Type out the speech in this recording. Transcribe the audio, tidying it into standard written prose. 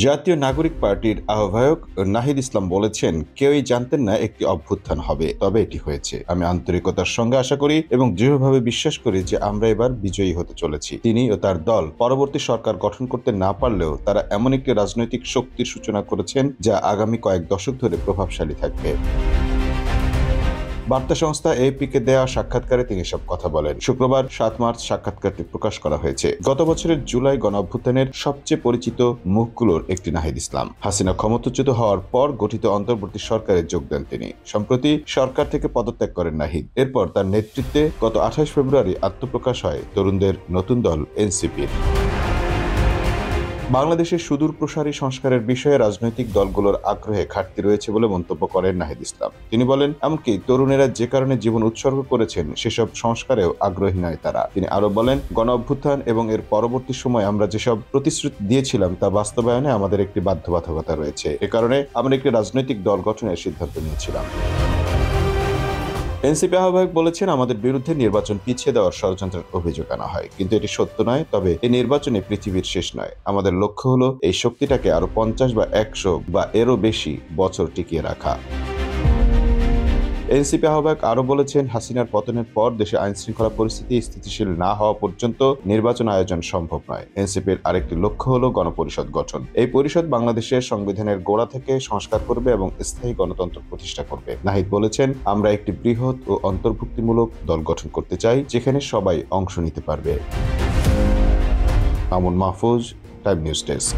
জাতীয় নাগরিক পার্টির আহ্বায়ক নাহিদ ইসলাম বলেছেন, কেউই জানতেন না একটি অভ্যুত্থান হবে, তবে এটি হয়েছে। আমি আন্তরিকতার সঙ্গে আশা করি এবং দৃঢ়ভাবে বিশ্বাস করি যে আমরা এবার বিজয়ী হতে চলেছি। তিনি ও তার দল পরবর্তী সরকার গঠন করতে না পারলেও তারা এমন একটি রাজনৈতিক শক্তির সূচনা করেছেন যা আগামী কয়েক দশক ধরে প্রভাবশালী থাকবে। বার্তা সংস্থা এএপিকে দেওয়া সাক্ষাৎকারে তিনি সব কথা বলেন। শুক্রবার 7 মার্চ সাক্ষাৎকারটি প্রকাশ করা হয়েছে। গত বছরের জুলাই গণঅভ্যুত্থানের সবচেয়ে পরিচিত মুখগুলোর একটি নাহিদ ইসলাম। হাসিনা ক্ষমতাচ্যুত হওয়ার পর গঠিত অন্তর্বর্তী সরকারে যোগ দেন তিনি। সম্প্রতি সরকার থেকে পদত্যাগ করেন নাহিদ। এরপর তার নেতৃত্বে গত 28 ফেব্রুয়ারি আত্মপ্রকাশ হয় তরুণদের নতুন দল এনসিপির। বাংলাদেশের সুদূর প্রসারী সংস্কারের বিষয়ে রাজনৈতিক দলগুলোর আগ্রহে ঘাটতি রয়েছে বলে মন্তব্য করেন নাহিদ ইসলাম। তিনি বলেন, এমনকি তরুণেরা যে কারণে জীবন উৎসর্গ করেছেন সেসব সংস্কারেও আগ্রহী নয় তারা। তিনি আরো বলেন, গণ অভ্যুত্থান এবং এর পরবর্তী সময় আমরা যেসব প্রতিশ্রুতি দিয়েছিলাম তা বাস্তবায়নে আমাদের একটি বাধ্যবাধকতা রয়েছে। এ কারণে আমরা একটি রাজনৈতিক দল গঠনের সিদ্ধান্ত নিয়েছিলাম। এনসিপি আহ্বায়ক বলেছেন, আমাদের বিরুদ্ধে নির্বাচন পিছিয়ে দেওয়ার ষড়যন্ত্রের অভিযোগ আনা হয়, কিন্তু এটি সত্য নয়। তবে এই নির্বাচনে পৃথিবীর শেষ নয়। আমাদের লক্ষ্য হলো এই শক্তিটাকে আরো 50 বা 100 বা এরও বেশি বছর টিকিয়ে রাখা। এনসিপি আহ্বায়ক আরো বলেছেন, হাসিনার পতনের পর দেশে আইন শৃঙ্খলা পরিস্থিতি স্থিতিশীল না হওয়া পর্যন্ত নির্বাচন আয়োজন সম্ভব নয়। এনসিপির আরেকটি লক্ষ্য হলো গণপরিষদ গঠন। এই পরিষদ বাংলাদেশের সংবিধানের গোড়া থেকে সংস্কার করবে এবং স্থায়ী গণতন্ত্র প্রতিষ্ঠা করবে। নাহিদ বলেছেন, আমরা একটি বৃহৎ ও অন্তর্ভুক্তিমূলক দল গঠন করতে চাই, যেখানে সবাই অংশ নিতে পারবে। Mamun Mahfuz, time news desk.